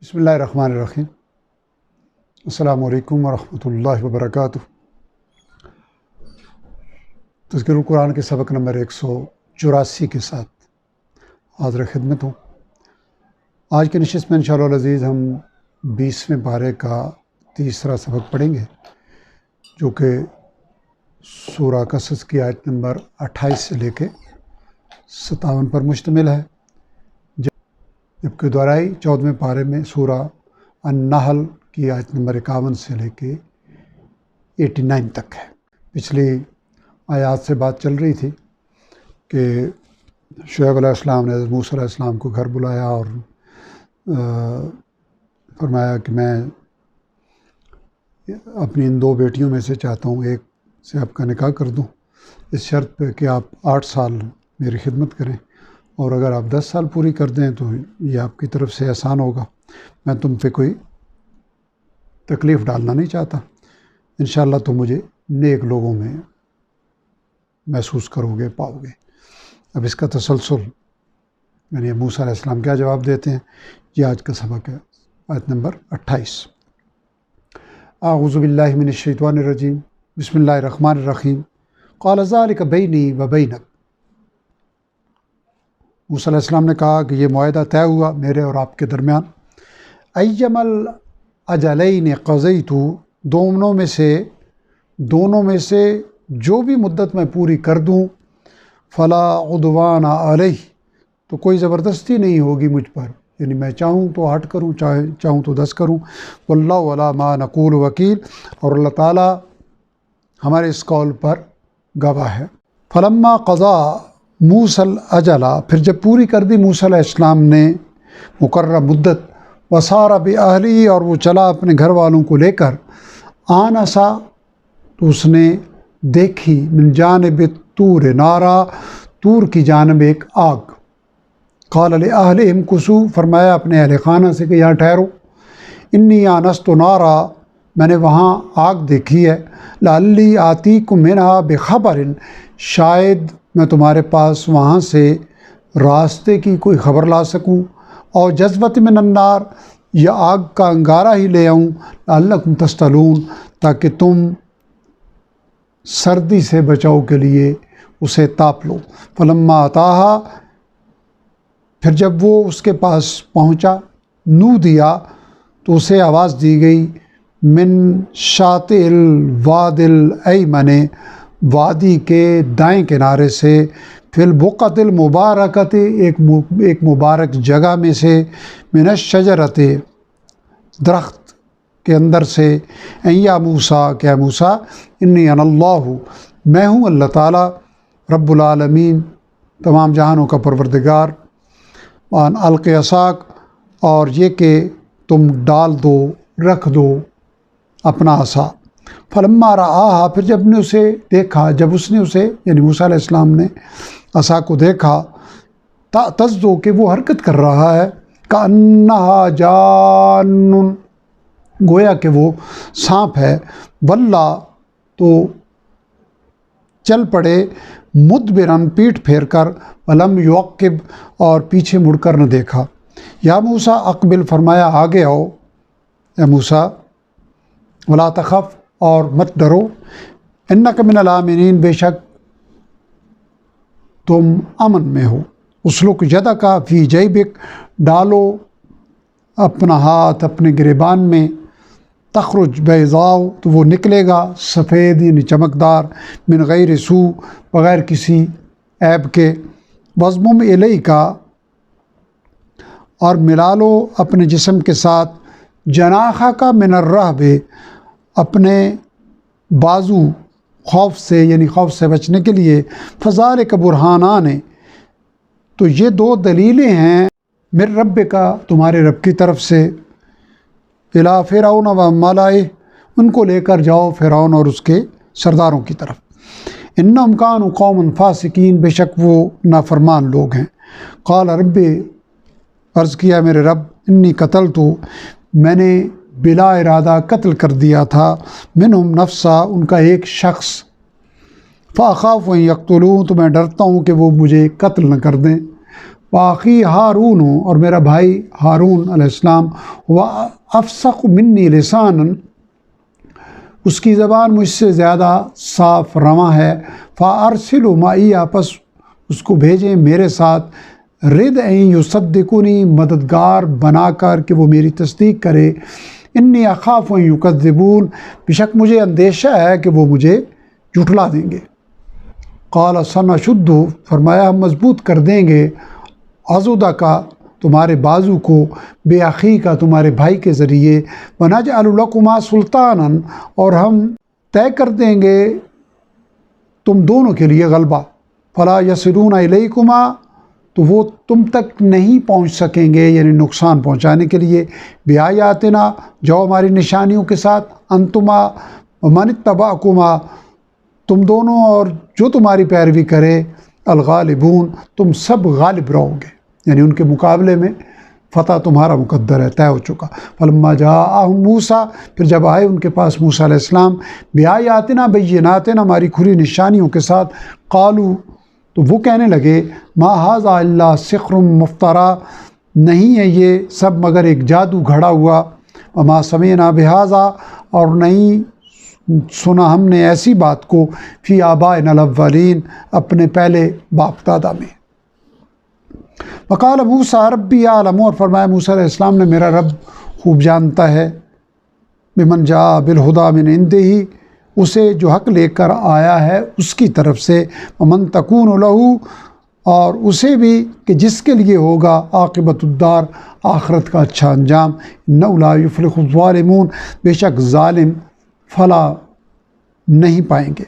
بسم اللہ الرحمن الرحیم۔ السلام علیکم ورحمۃ اللہ وبرکاتہ۔ تذکرہ القرآن کے سبق نمبر 184 کے ساتھ حاضر خدمت ہوں۔ آج کی نشست میں انشاءاللہ العزیز ہم 20ویں پارے کا تیسرا سبق پڑھیں گے، جو کہ سورہ قصص کی آیت نمبر 28 سے لے کے 57 پر مشتمل ہے، جبکہ دہرائی 14ویں پارے میں سورہ النحل کی آیت نمبر 51 سے لے کے 89 تک ہے۔ پچھلی آیات سے بات چل رہی تھی کہ شعیب علیہ السلام نے حضرت موسیٰ علیہ السلام کو گھر بلایا اور فرمایا کہ میں اپنی ان 2 بیٹیوں میں سے چاہتا ہوں ایک سے آپ کا نکاح کر دوں، اس شرط پہ کہ آپ 8 سال میری خدمت کریں، اور اگر آپ 10 سال پوری کر دیں تو یہ آپ کی طرف سے احسان ہوگا، میں تم پہ کوئی تکلیف ڈالنا نہیں چاہتا، انشاءاللہ تم مجھے نیک لوگوں میں محسوس کرو گے، پاؤ گے۔ اب اس کا تسلسل یعنی موسیٰ علیہ السلام کیا جواب دیتے ہیں، یہ آج کا سبق ہے، آیت نمبر 28۔ اعوذ باللہ من الشیطان الرجیم، بسم اللہ الرحمن الرحیم۔ قال ذلک بینی و بینک، موسیٰ علیہ السلام نے کہا کہ یہ معاہدہ طے ہوا میرے اور آپ کے درمیان، ایم الاجلین قضیت، دونوں میں سے جو بھی مدت میں پوری کر دوں، فلا عدوان علیہ، تو کوئی زبردستی نہیں ہوگی مجھ پر، یعنی میں چاہوں تو 8 کروں، چاہوں تو 10 کروں، واللہ علی ما نقول وکیل، اور اللہ تعالیٰ ہمارے اس قول پر گواہ ہے۔ فلما قضا موسیٰ الاجل، پھر جب پوری کر دی موسیٰ علیہ السلام نے مقررہ مدت، وسار باہلہ، اور وہ چلا اپنے گھر والوں کو لے کر، آنسا، تو اس نے دیکھی، من جانب طور نارا، طور کی جانب ایک آگ، قال لأہلہم امکثوا، فرمایا اپنے اہل خانہ سے کہ یہاں ٹھہرو، انی آنست نارا، میں نے وہاں آگ دیکھی ہے، لعلی آتیکم منہا بخبر، شاید میں تمہارے پاس وہاں سے راستے کی کوئی خبر لا سکوں، اور جذبۃ من النار، یا آگ کا انگارہ ہی لے آؤں، لعلکم تصطلون، تاکہ تم سردی سے بچاؤ کے لیے اسے تاپ لو۔ فلما اتاہا، پھر جب وہ اس کے پاس پہنچا، نودیا، تو اسے آواز دی گئی، من شاطئ الوادی الایمن، وادی کے دائیں کنارے سے، فی البقعۃ المبارکۃ، ایک مبارک جگہ میں سے، من الشجرۃ، درخت کے اندر سے، اے یا موسیٰ، کہ موسیٰ، انی انا اللہ، میں ہوں اللہ تعالیٰ، رب العالمین، تمام جہانوں کا پروردگار، وان الق عصاک، اور یہ کہ تم ڈال دو، رکھ دو اپنا عصا، فلما رآہا، پھر جب نے اسے دیکھا، جب اس نے اسے یعنی موسیٰ علیہ السلام نے عصا کو دیکھا، تزدو، کہ وہ حرکت کر رہا ہے، کأنہا جان، گویا کہ وہ سانپ ہے، ولا، تو چل پڑے، مدبرن، پیٹھ پھیر کر، ولم یعقب، اور پیچھے مڑ کر نہ دیکھا، یا موسیٰ اقبل، فرمایا آگے آؤ اے موسیٰ، ولا تخف، اور مت ڈرو، انک من الآمنین، بے شک تم امن میں ہو، اسلک یدک فی جیبک، ڈالو اپنا ہاتھ اپنے گریبان میں، تخرج بیضاء، تو وہ نکلے گا سفید یعنی چمکدار، من غیر سوء، بغیر کسی عیب کے، وضمم الیک، اور ملا لو اپنے جسم کے ساتھ، جناحک من الرہب، اپنے بازو خوف سے یعنی خوف سے بچنے کے لیے، فذلک برہانان، تو یہ 2 دلیلیں ہیں، من ربک، تمہارے رب کی طرف سے، الی فرعون و ملئہ، ان کو لے کر جاؤ فرعون اور اس کے سرداروں کی طرف، انہم کانوا قوما فاسقین، بے شک وہ نافرمان لوگ ہیں، قال رب، عرض کیا میرے رب، انی قتلت، میں نے بلا ارادہ قتل کر دیا تھا، منہم نفسا، ان کا ایک شخص، فاخاف ان یقتلون، تو میں ڈرتا ہوں کہ وہ مجھے قتل نہ کر دیں، باقی ہارون ہوں، اور میرا بھائی ہارون علیہ السلام وہ افصح منی لسانا، اس کی زبان مجھ سے زیادہ صاف رواں ہے، فارسلوا معی، پس اس کو بھیجیں میرے ساتھ، رد این یصدقونی، مددگار بنا کر کہ وہ میری تصدیق کرے، انی اخاف ان یکذبون، بے شک مجھے اندیشہ ہے کہ وہ مجھے جھٹلا دیں گے۔ قال سنشد، فرمایا ہم مضبوط کر دیں گے، عضدک، تمہارے بازو کو، بے اخیک، تمہارے بھائی کے ذریعے، ونجعل لکما سلطانا، اور ہم طے کر دیں گے تم دونوں کے لیے غلبہ، فلا یصلون الیکما، تو وہ تم تک نہیں پہنچ سکیں گے، یعنی نقصان پہنچانے کے لیے، بآیاتنا، جو ہماری نشانیوں کے ساتھ، انتما ومن اتبعکما، تم دونوں اور جو تمہاری پیروی کرے، الغالبون، تم سب غالب رہو گے، یعنی ان کے مقابلے میں فتح تمہارا مقدر ہے، طے ہو چکا۔ فلما جاءہم موسیٰ، پھر جب آئے ان کے پاس موسیٰ علیہ السلام، بآیاتنا بینات، ہماری کھلی نشانیوں کے ساتھ، قالوا، تو وہ کہنے لگے، ما ھذا الا سحر مفتری، نہیں ہے یہ سب مگر ایک جادو گھڑا ہوا، وما سمعنا بھذا، اور نہیں سنا ہم نے ایسی بات کو، فی آبائنا الاولین، اپنے پہلے باپ دادا میں۔ وقال موسیٰ ربی اعلم، اور فرمایا موسیٰ علیہ السلام نے میرا رب خوب جانتا ہے، بمن جاء بالہدی من عنده، اسے جو حق لے کر آیا ہے اس کی طرف سے، ومن تکون لہ، اور اسے بھی کہ جس کے لیے ہوگا عاقبۃ الدار، آخرت کا اچھا انجام، انہ لا یفلح الظالمون، بے شک ظالم فلاح نہیں پائیں گے۔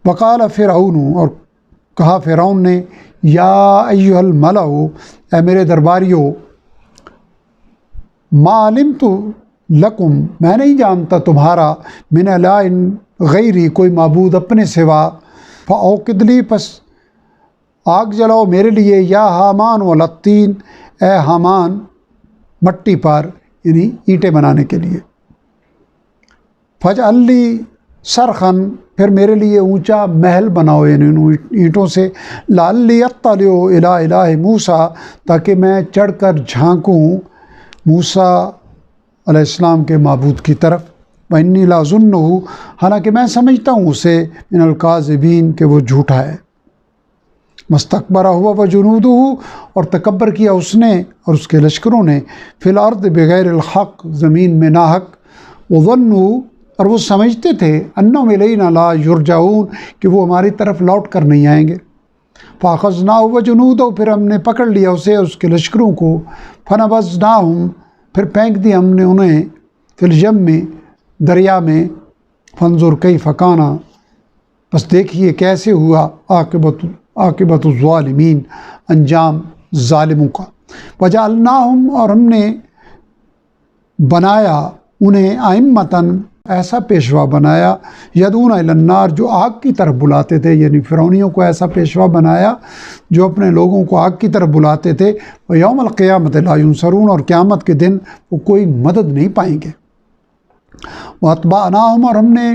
وقال فرعون، اور کہا فرعون نے، یا ایھا الملأ، اے میرے درباریوں، ما علمت لکم، میں نہیں جانتا تمہارا، من الہ غیری، کوئی معبود اپنے سوا، فاوقد لی، پس آگ جلاؤ میرے لیے، یا حامان ولطین، اے حامان مٹی پر، یعنی اینٹیں بنانے کے لیے، فاجعل لی صرخاً، پھر میرے لیے اونچا محل بناؤ، یعنی ان اینٹوں سے، لعلی اطلع الی الہ موسیٰ، تاکہ میں چڑھ کر جھانکوں موسیٰ علیہ السلام کے معبود کی طرف، وانی لاظنہ، حالانکہ میں سمجھتا ہوں اسے، من الکاذبین، کہ وہ جھوٹا ہے، مستکبر ہوا وجنودہ، اور تکبر کیا اس نے اور اس کے لشکروں نے، فی الارض بغیر الحق، زمین میں ناحق، وظنوا، اور وہ سمجھتے تھے، انہم الینا لا یرجعون، کہ وہ ہماری طرف لوٹ کر نہیں آئیں گے، فاخذناہ وجنودہ، پھر ہم نے پکڑ لیا اسے اور اس کے لشکروں کو، فنبذناہم، پھر پھینک دیا ہم نے انہیں، فی الجم میں، دریا میں، فانظر کیف کان، بس دیکھیے کیسے ہوا عاقبۃ الظالمین، انجام ظالموں کا، وجعلناہم، اور ہم نے بنایا انہیں، ائمۃً، ایسا پیشوا بنایا، یدعون الی النار، جو آگ کی طرف بلاتے تھے، یعنی فرعونیوں کو ایسا پیشوا بنایا جو اپنے لوگوں کو آگ کی طرف بلاتے تھے، ویوم القیامۃ لا ینصرون، اور قیامت کے دن وہ کوئی مدد نہیں پائیں گے، واتبعناہم، اور ہم نے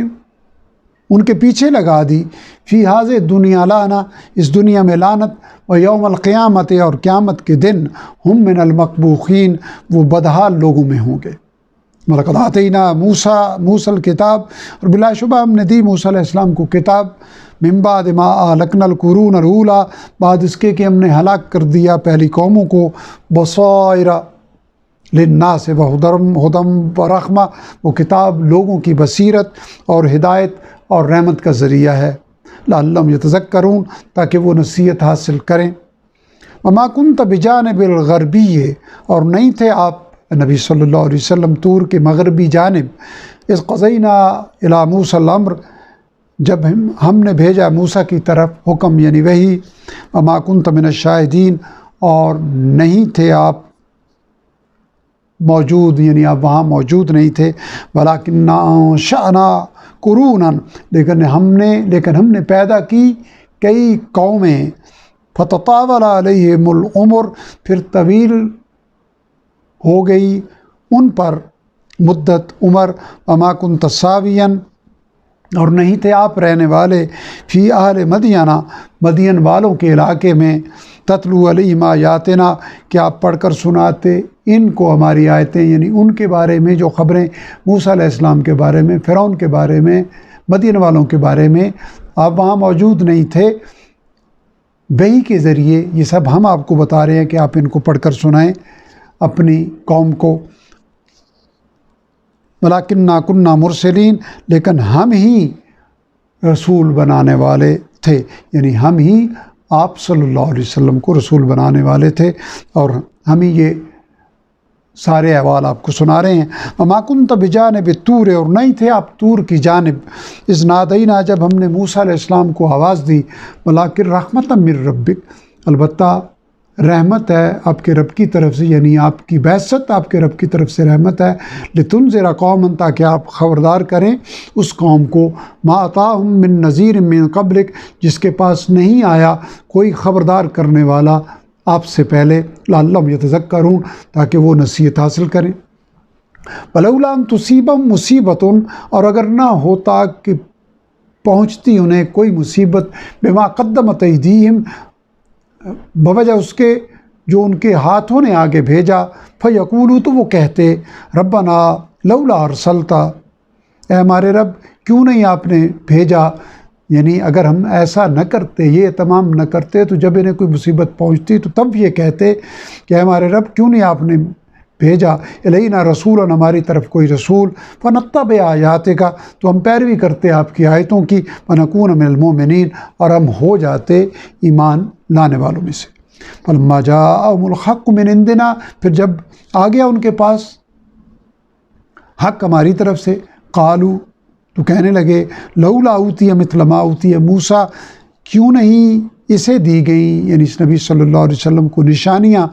ان کے پیچھے لگا دی، فی ھذہ الدنیا لعنہ، اس دنیا میں لعنت، ویوم القیامۃ، اور قیامت کے دن، ہم من المقبوحین، وہ بدحال لوگوں میں ہوں گے۔ وَلَقَدْ آتَيْنَا موسیٰ الکتاب، اور بلا شبہ ہم نے دی موسیٰ علیہ السلام کو کتاب، من بعد ما اہلکنا القرون الاولیٰ، بعد اس کے کہ ہم نے ہلاک کر دیا پہلی قوموں کو، بصائر للناس وہدی ورحمہ، وہ کتاب لوگوں کی بصیرت اور ہدایت اور رحمت کا ذریعہ ہے، لعلہم یتذکرون، تاکہ وہ نصیحت حاصل کریں۔ وما کنت بجانب الغربی، اور نہیں تھے آپ نبی صلی اللہ علیہ وسلم طور کے مغربی جانب، اذ قضینا الی موسیٰ الامر، جب ہم نے بھیجا موسیٰ کی طرف حکم، یعنی وحی، وما کنت من الشاہدین، اور نہیں تھے آپ موجود، یعنی آپ وہاں موجود نہیں تھے، ولکن انشأنا قرونا، لیکن ہم نے پیدا کی کئی قومیں، فتطاول علیہم العمر، پھر طویل ہو گئی ان پر مدت عمر، وما کنت ساویا، اور نہیں تھے آپ رہنے والے فی اہل مدینہ مدین والوں کے علاقے میں تتلو علیہم آیاتنا کہ آپ پڑھ کر سناتے ان کو ہماری آیتیں، یعنی ان کے بارے میں جو خبریں موسیٰ علیہ السلام کے بارے میں، فرعون کے بارے میں، مدین والوں کے بارے میں، آپ وہاں موجود نہیں تھے، وحی کے ذریعے یہ سب ہم آپ کو بتا رہے ہیں کہ آپ ان کو پڑھ کر سنائیں اپنی قوم کو۔ وَلَٰكِنَّا كُنَّا مُرْسِلِينَ، لیکن ہم ہی رسول بنانے والے تھے، یعنی ہم ہی آپ صلی اللہ علیہ وسلم کو رسول بنانے والے تھے، اور ہم ہی یہ سارے احوال آپ کو سنا رہے ہیں۔ وَمَا كُنْتَ بِجَانِبِ الطُّورِ، اور نہیں تھے آپ طور کی جانب، اذ نادینا جب ہم نے موسیٰ علیہ السلام کو آواز دی، وَلَٰكِن رَحْمَةً مِّن رَبِّكَ، البتہ رحمت ہے آپ کے رب کی طرف سے، یعنی آپ کی بعثت آپ کے رب کی طرف سے رحمت ہے، لِتُنذِرَ قَوْمًا، تاکہ آپ خبردار کریں اس قوم کو، مَا أَتَاهُم مِّن نَذِيرٍ مِّن قَبْلِكَ، جس کے پاس نہیں آیا کوئی خبردار کرنے والا آپ سے پہلے، لعلہم یتذکرون، تاکہ وہ نصیحت حاصل کریں۔ وَلَوْلَا أَن تُصِيبَهُم مُّصِیبَةٌ، اور اگر نہ ہوتا کہ پہنچتی انہیں کوئی مصیبت، بما قدمت ایدیہم، بوجہ اس کے جو ان کے ہاتھوں نے آگے بھیجا، فیقولوا، تو وہ کہتے، ربنا لولا ارسلت، اے ہمارے رب کیوں نہیں آپ نے بھیجا، یعنی اگر ہم ایسا نہ کرتے، یہ تمام نہ کرتے، تو جب انہیں کوئی مصیبت پہنچتی تو تب یہ کہتے کہ اے ہمارے رب کیوں نہیں آپ نے بھیجا الینا رسولا، ہماری طرف کوئی رسول، فنتبع آیاتک، تو ہم پیروی کرتے آپ کی آیتوں کی، ونکون من المؤمنین، اور ہم ہو جاتے ایمان لانے والوں میں سے۔ فلما جاءہم الحق من عندنا، پھر جب آ گیا ان کے پاس حق ہماری طرف سے، قالوا، تو کہنے لگے، لولا اوتی مثل ما اوتی موسیٰ، کیوں نہیں اسے دی گئیں، یعنی اس نبی صلی اللہ علیہ وسلم کو نشانیاں،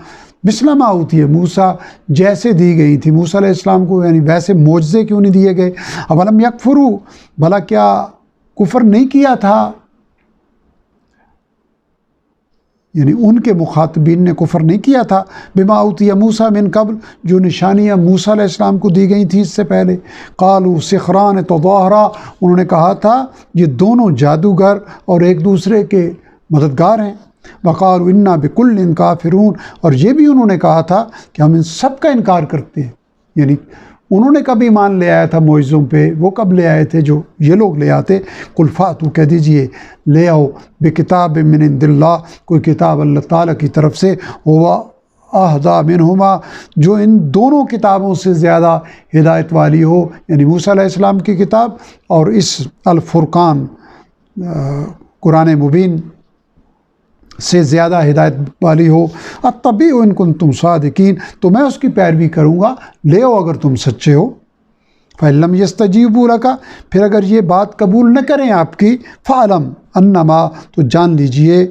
مثل ما اوتی موسیٰ، جیسے دی گئی تھی موسیٰ علیہ السلام کو، یعنی ویسے معجزے کیوں نہیں دیے گئے۔ اولم یکفروا، بھلا کیا کفر نہیں کیا تھا، یعنی ان کے مخاطبین نے کفر نہیں کیا تھا، بما اوتی موسیٰ من قبل، جو نشانیاں موسیٰ علیہ السلام کو دی گئی تھیں اس سے پہلے۔ قالوا سحران تظاہرا، انہوں نے کہا تھا یہ دونوں جادوگر اور ایک دوسرے کے مددگار ہیں۔ وقالوا انا بکل کافرون، اور یہ بھی انہوں نے کہا تھا کہ ہم ان سب کا انکار کرتے ہیں، یعنی انہوں نے کب ایمان لے آیا تھا معجزوں پہ، وہ کب لے آئے تھے جو یہ لوگ لے آتے۔ قل فاتوا، کہہ دیجئے لے آؤ، بکتاب من عند اللہ، کوئی کتاب اللہ تعالیٰ کی طرف سے، ہوا اہدی منہما، جو ان دونوں کتابوں سے زیادہ ہدایت والی ہو، یعنی موسیٰ علیہ السلام کی کتاب اور اس الفرقان قرآن مبین سے زیادہ ہدایت والی ہو، اتبعوا ان کنتم صادقین، تو میں اس کی پیروی کروں گا، لے آؤ اگر تم سچے ہو۔ فَإِن لَّمْ يَسْتَجِيبُوا لَكَ، پھر اگر یہ بات قبول نہ کریں آپ کی، فَاعْلَمْ أَنَّمَا، تو جان لیجئے،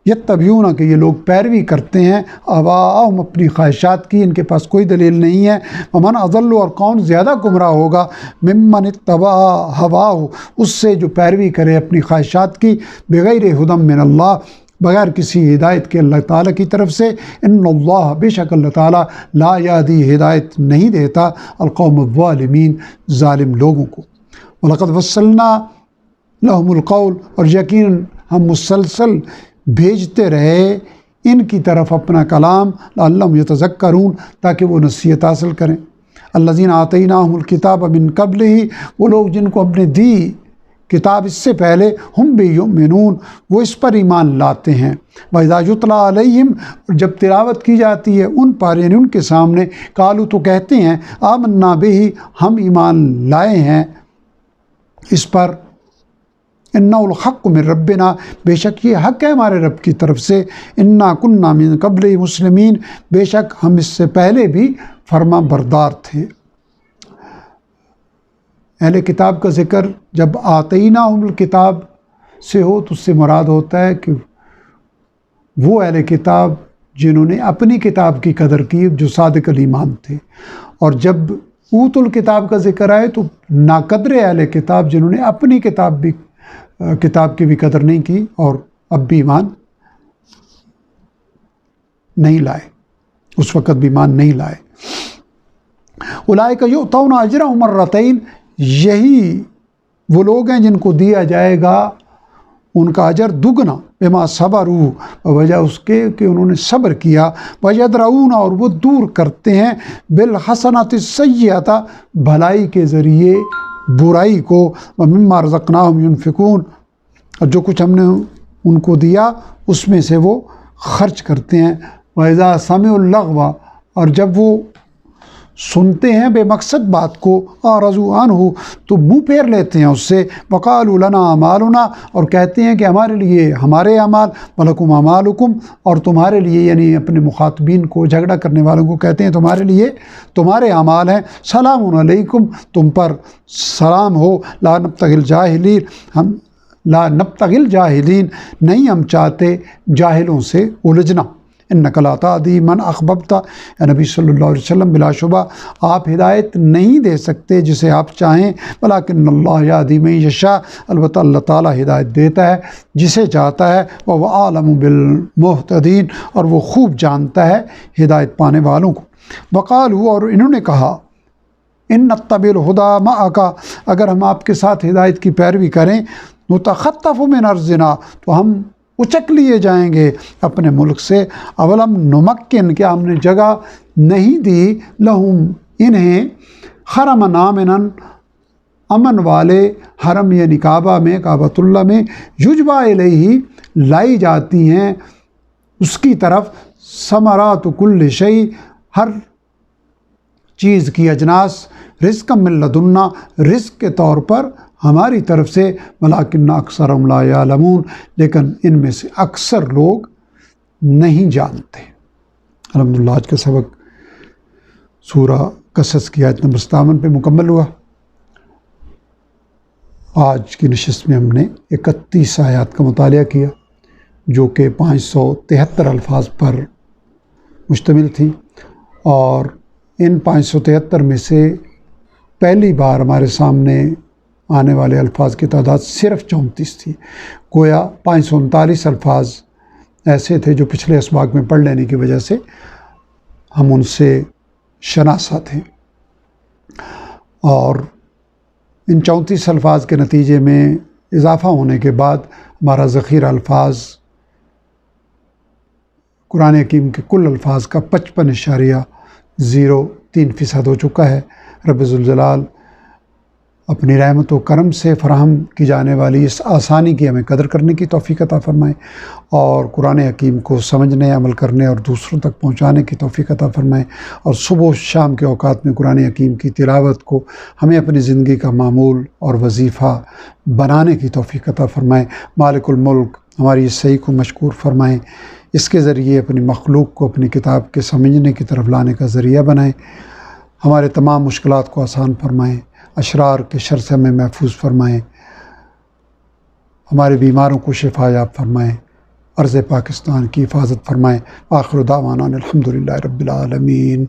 یتبعون، کہ یہ لوگ پیروی کرتے ہیں اہواءہم، اپنی خواہشات کی، ان کے پاس کوئی دلیل نہیں ہے۔ ومن اضل، اور کون زیادہ گمراہ ہوگا، ممن اتبع ہواہ، اس سے جو پیروی کرے اپنی خواہشات کی، بغیر ہدی من اللہ، بغیر کسی ہدایت کے اللہ تعالیٰ کی طرف سے۔ ان اللہ، بے شک اللہ تعالیٰ، لا یہدی، ہدایت نہیں دیتا، القوم الظالمین، ظالم لوگوں کو۔ وَلَقَدْ وَصَّلْنَا لَهُمُ الْقَوْلَ، اور یقیناً ہم مسلسل بھیجتے رہے ان کی طرف اپنا کلام، لعلہم یتذکرون، تاکہ وہ نصیحت حاصل کریں۔ الذین آتیناہم الکتاب من قبلہ، وہ لوگ جن کو ہم نے دی کتاب اس سے پہلے، ہم بھی یؤمنون، وہ اس پر ایمان لاتے ہیں۔ وَإِذَا یُتْلَىٰ عَلَیہم، اور جب تلاوت کی جاتی ہے ان پر، یعنی ان کے سامنے، قالوا، تو کہتے ہیں، آمنا بہ، ہم ایمان لائے ہیں اس پر، اِنَّهُ الْحَقُّ مِن رَبِّنَا، بے شک یہ حق ہے ہمارے رب کی طرف سے، اِنَّا كُنَّا مِن قَبْلِهِ مُسْلِمِينَ، بے شک ہم اس سے پہلے بھی فرما بردار تھے۔ اہل کتاب کا ذکر جب آتیناہم الکتاب سے ہو تو اس سے مراد ہوتا ہے کہ وہ اہل کتاب جنہوں نے اپنی کتاب کی قدر کی، جو صادق الایمان تھے، اور جب اوت الکتاب کا ذکر آئے تو ناقدر اہل کتاب جنہوں نے اپنی کتاب کی بھی قدر نہیں کی اور اب بھی ایمان نہیں لائے، اس وقت بھی ایمان نہیں لائے۔ اولئک یؤتون اجرہم مرتین، یہی وہ لوگ ہیں جن کو دیا جائے گا ان کا اجر دگنا، بما صبروا، وجہ اس کے کہ انہوں نے صبر کیا، ویدرؤون، اور وہ دور کرتے ہیں، بالحسنۃ السیئۃ، بھلائی کے ذریعے برائی کو، ومما رزقناہم ینفقون، اور جو کچھ ہم نے ان کو دیا اس میں سے وہ خرچ کرتے ہیں، وَإِذَا سَمِعُوا اللَّغْوَ، اور جب وہ سنتے ہیں بے مقصد بات کو، اعرضوا عنہ، تو منہ پھیر لیتے ہیں اس سے، وقالوا لنا اعمالنا، اور کہتے ہیں کہ ہمارے لیے ہمارے اعمال، ولکم اعمالکم، اور تمہارے لیے، یعنی اپنے مخاطبین کو، جھگڑا کرنے والوں کو کہتے ہیں تمہارے لیے تمہارے اعمال ہیں، سلام علیکم، تم پر سلام ہو، لا نبتغی الجاہلین، ہم لا نبتغی الجاہلین، نہیں ہم چاہتے جاہلوں سے الجھنا، انک لا تہدی من احببت، اے نبی صلی اللہ علیہ وسلم، بلا شبہ آپ ہدایت نہیں دے سکتے جسے آپ چاہیں، ولکن اللہ یہدی من یشاء، البتہ اللہ تعالیٰ ہدایت دیتا ہے جسے چاہتا ہے، وہو اعلم بالمہتدین، اور وہ خوب جانتا ہے ہدایت پانے والوں کو، وقالوا، اور انہوں نے کہا، ان نتبع الہدی معک، اگر ہم آپ کے ساتھ ہدایت کی پیروی کریں، نتخطف من ارضنا، تو ہم اچک لیے جائیں گے اپنے ملک سے، اولم نمکن، کیا ہم نے جگہ نہیں دی، لہم انہیں، حرمن آمنا، امن والے حرم یعنی کعبہ میں، کعبۃ اللہ میں، یجبا الیہ، لائی جاتی ہیں اس کی طرف، ثمرات کل شیء، ہر چیز کی اجناس، رزقا من لدنا، رزق کے طور پر ہماری طرف سے، ولکن اکثرهم لا یعلمون، لیکن ان میں سے اکثر لوگ نہیں جانتے۔ الحمدللہ آج کا سبق سورہ قصص کی آیت نمبر 57 پہ مکمل ہوا۔ آج کی نشست میں ہم نے 31 آیات کا مطالعہ کیا جو کہ 573 الفاظ پر مشتمل تھی، اور ان 573 میں سے پہلی بار ہمارے سامنے آنے والے الفاظ کی تعداد صرف 34 تھی، گویا 539 الفاظ ایسے تھے جو پچھلے اسباق میں پڑھ لینے کی وجہ سے ہم ان سے شناسا تھے، اور ان 34 الفاظ کے نتیجے میں اضافہ ہونے کے بعد ہمارا ذخیرہ الفاظ قرآن حکیم کے کل الفاظ کا 55.03% ہو چکا ہے۔ رب ذوالجلال اپنی رحمت و کرم سے فراہم کی جانے والی اس آسانی کی ہمیں قدر کرنے کی توفیق عطا فرمائے، اور قرآن حکیم کو سمجھنے، عمل کرنے اور دوسروں تک پہنچانے کی توفیق عطا فرمائے، اور صبح و شام کے اوقات میں قرآن حکیم کی تلاوت کو ہمیں اپنی زندگی کا معمول اور وظیفہ بنانے کی توفیق عطا فرمائے۔ مالک الملک ہماری اس صحیح کو مشکور فرمائیں، اس کے ذریعے اپنی مخلوق کو اپنی کتاب کے سمجھنے کی طرف لانے کا ذریعہ بنائیں، ہمارے تمام مشکلات کو آسان فرمائیں، اشرار کے شر سے ہمیں محفوظ فرمائیں، ہمارے بیماروں کو شفا یاب فرمائیں، ارض پاکستان کی حفاظت فرمائیں۔ آخر دعوانا الحمدللہ رب العالمین۔